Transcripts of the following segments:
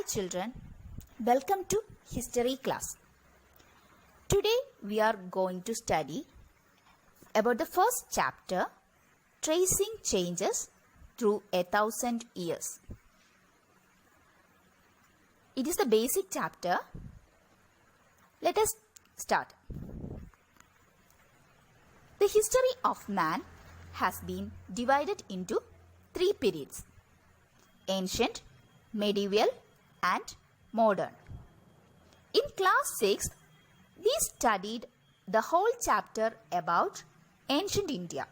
children, welcome to history class. Today we are going to study about the first chapter, tracing changes through 1,000 years. It is the basic chapter. Let us start. The history of man has been divided into three periods: ancient, medieval and modern. In class 6, we studied the whole chapter about ancient India.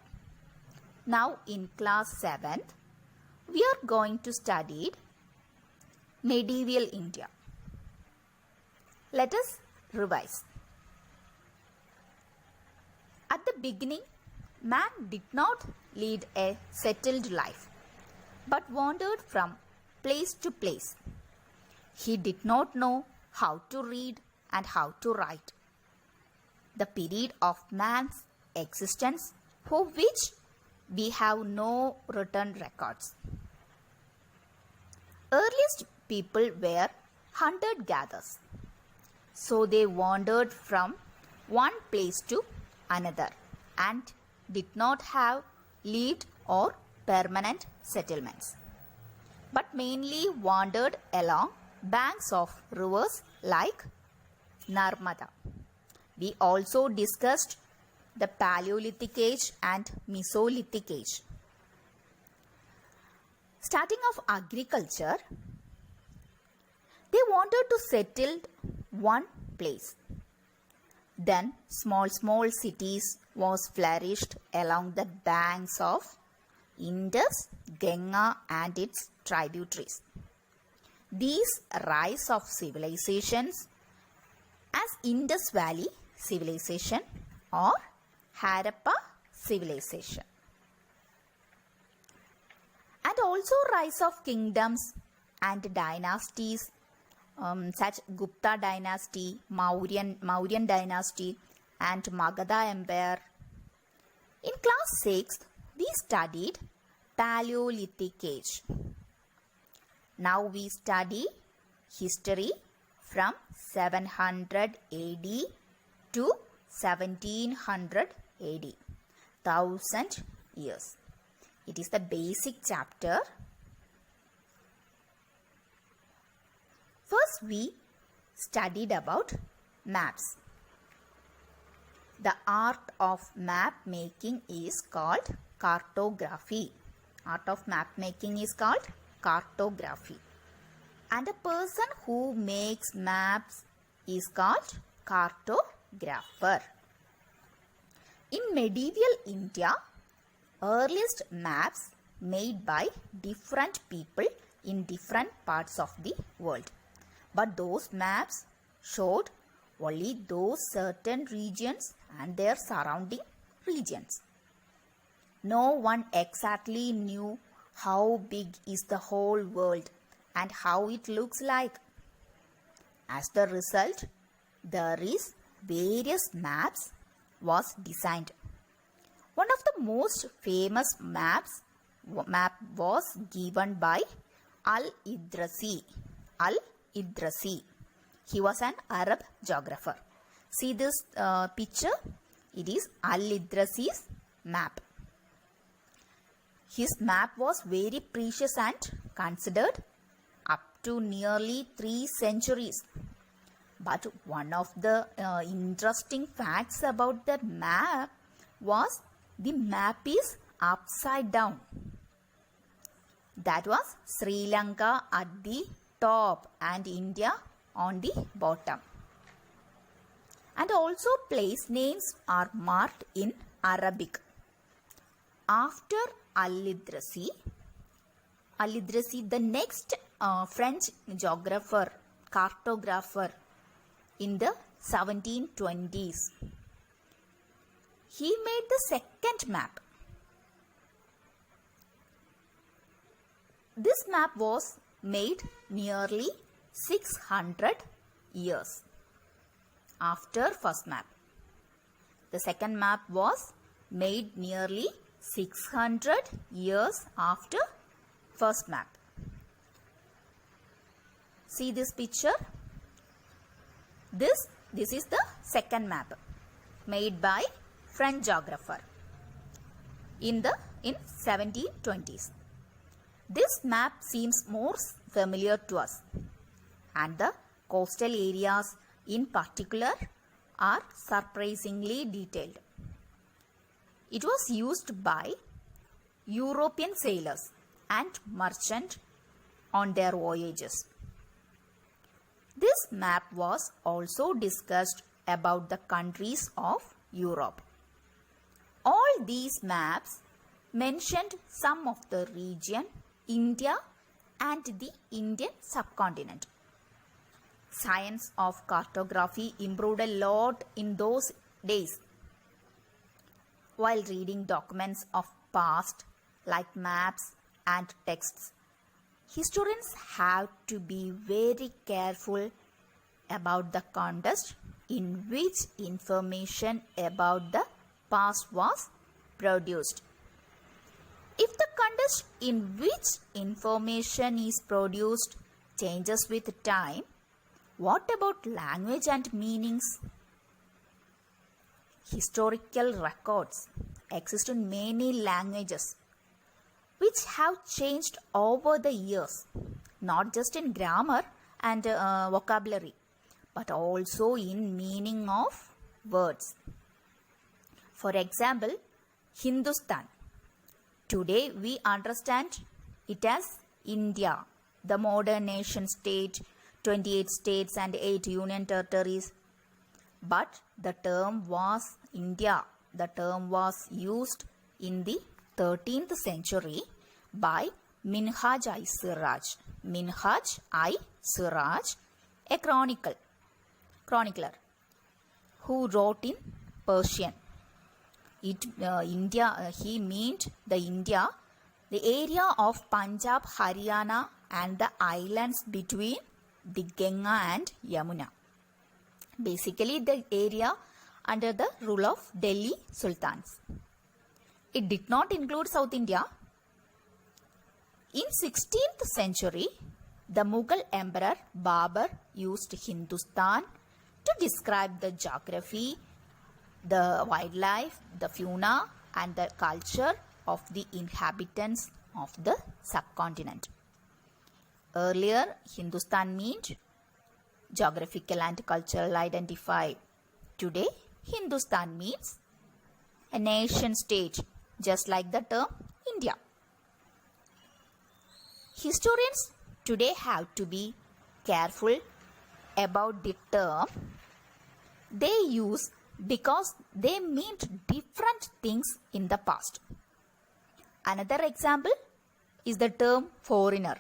Now in class 7, we are going to study medieval India. Let us revise. At the beginning, man did not lead a settled life, but wandered from place to place. He did not know how to read and how to write. The period of man's existence for which we have no written records. Earliest people were hunter-gatherers, so they wandered from one place to another and did not have lived or permanent settlements, but mainly wandered along banks of rivers like Narmada. We also discussed the Paleolithic age and Mesolithic age. Starting of agriculture, they wanted to settle one place. Then small cities was flourished along the banks of Indus, Ganga and its tributaries. These rise of civilizations as Indus Valley civilization or Harappa civilization, and also rise of kingdoms and dynasties such Gupta dynasty, Mauryan dynasty and Magadha Empire. In class 6, we studied Paleolithic age. Now we study history from 700 AD to 1700 AD, 1000 years. It is the basic chapter. First we studied about maps. The art of map making is called cartography. Art of map making is called cartography. And a person who makes maps is called cartographer. In medieval India, earliest maps made by different people in different parts of the world. But those maps showed only those certain regions and their surrounding regions. No one exactly knew how big is the whole world and how it looks like. As the result, there is various maps was designed. One of the most famous map was given by Al-Idrasi. Al-Idrasi. He was an Arab geographer. See this picture? It is Al-Idrasi's map. His map was very precious and considered up to nearly 3 centuries. But one of the interesting facts about the map was the map is upside down. That was Sri Lanka at the top and India on the bottom. And also place names are marked in Arabic. After Al-Idrasi, the next French geographer, cartographer in the 1720s, he made the second map. This map was made nearly 600 years after first map. The second map was made nearly 600 years after first map. See this picture. This is the second map made by French geographer in 1720s. This map seems more familiar to us, and the coastal areas in particular are surprisingly detailed. It was used by European sailors and merchants on their voyages. This map was also discussed about the countries of Europe. All these maps mentioned some of the region, India and the Indian subcontinent. Science of cartography improved a lot in those days. While reading documents of past like maps and texts, historians have to be very careful about the context in which information about the past was produced. If the context in which information is produced changes with time, what about language and meanings? Historical records exist in many languages which have changed over the years, not just in grammar and vocabulary, but also in meaning of words. For example, Hindustan. Today we understand it as India, the modern nation state, 28 states and 8 union territories. But the term was India. The term was used in the 13th century by Minhaj I Siraj. Minhaj I Siraj, a chronicler who wrote in Persian. India, he meant the India, the area of Punjab, Haryana and the islands between the Ganga and Yamuna. Basically the area under the rule of Delhi Sultans. It did not include South India. In 16th century, the Mughal Emperor Babur used Hindustan to describe the geography, the wildlife, the fauna and the culture of the inhabitants of the subcontinent. Earlier, Hindustan meant geographical and cultural identity. Today, Hindustan means a nation state, just like the term India. Historians today have to be careful about the term they use because they meant different things in the past. Another example is the term foreigner.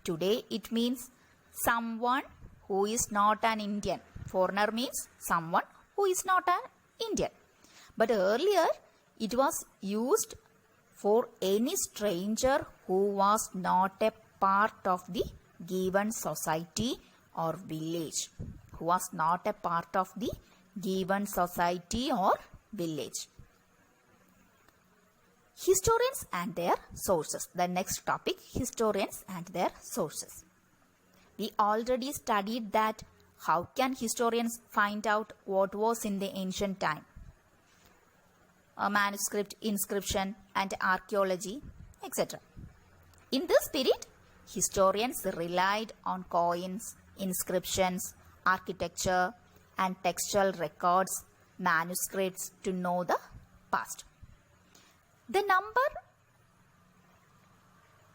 Today it means someone who is not an Indian. Foreigner means someone who is not an Indian. But earlier it was used for any stranger who was not a part of the given society or village. Who was not a part of the given society or village. Historians and their sources. The next topic, historians and their sources. We already studied that how can historians find out what was in the ancient time. A manuscript, inscription and archaeology, etc. In this period, historians relied on coins, inscriptions, architecture and textual records, manuscripts to know the past. The number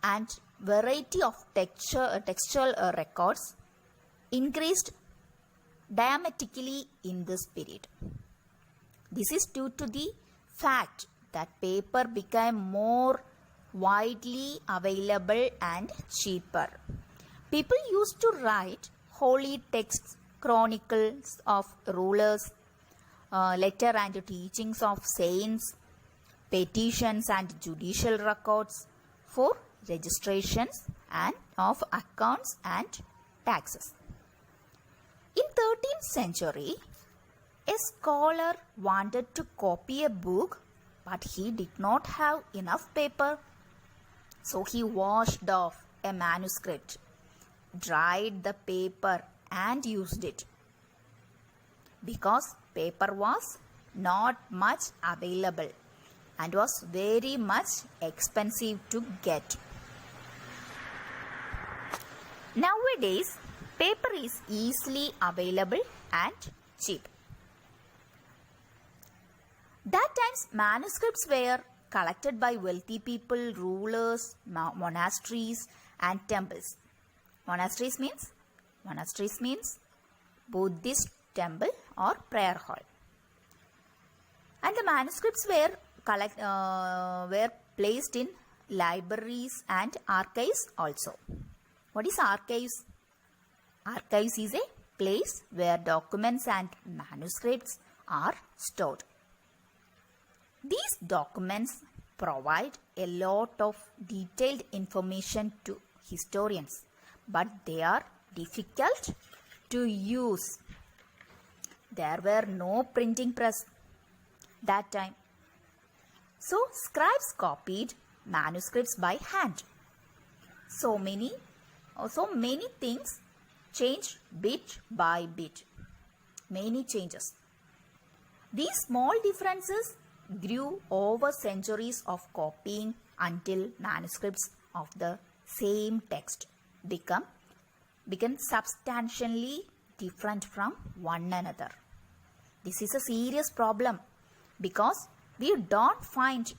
and variety of textual records increased dramatically in this period. This is due to the fact that paper became more widely available and cheaper. People used to write holy texts, chronicles of rulers, letter and teachings of saints, petitions and judicial records for registrations and of accounts and taxes. In 13th century, a scholar wanted to copy a book, but he did not have enough paper. So he washed off a manuscript, dried the paper and used it because paper was not much available and was very much expensive to get. Nowadays, paper is easily available and cheap. That times manuscripts were collected by wealthy people, rulers, monasteries and temples. Monasteries means Buddhist temple or prayer hall. And the manuscripts were placed in libraries and archives also. What is archives? Archives is a place where documents and manuscripts are stored. These documents provide a lot of detailed information to historians, but they are difficult to use. There were no printing press that time. So scribes copied manuscripts by hand. So many things changed bit by bit. Many changes. These small differences grew over centuries of copying until manuscripts of the same text become substantially different from one another. This is a serious problem because we don't find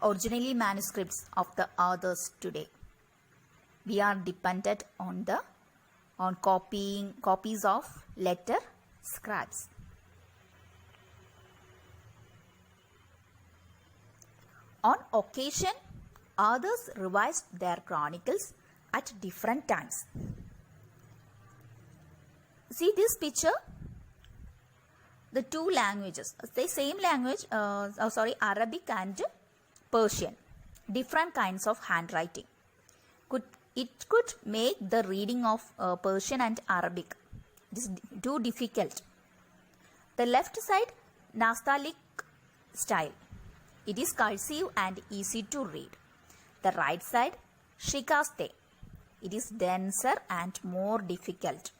originally manuscripts of the authors today. We are dependent on copying copies of letter scribes. On occasion, authors revised their chronicles at different times. See this picture? The two languages, the same language, Arabic and Persian, different kinds of handwriting. It could make the reading of Persian and Arabic. It is too difficult. The left side, Nastaliq style. It is cursive and easy to read. The right side, Shikaste. It is denser and more difficult.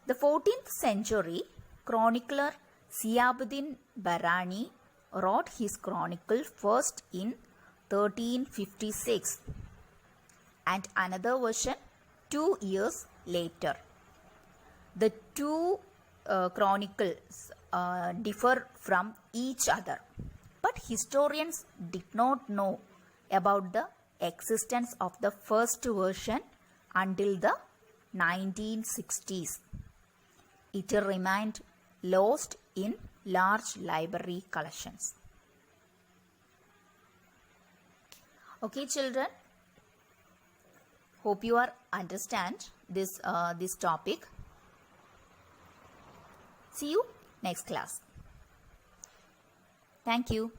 The 14th century chronicler Ziauddin Barani wrote his chronicle first in 1356 and another version 2 years later. The two chronicles differ from each other, but historians did not know about the existence of the first version until the 1960s. It remained lost in large library collections. Okay, children, hope you are understand this topic. See you next class. Thank you.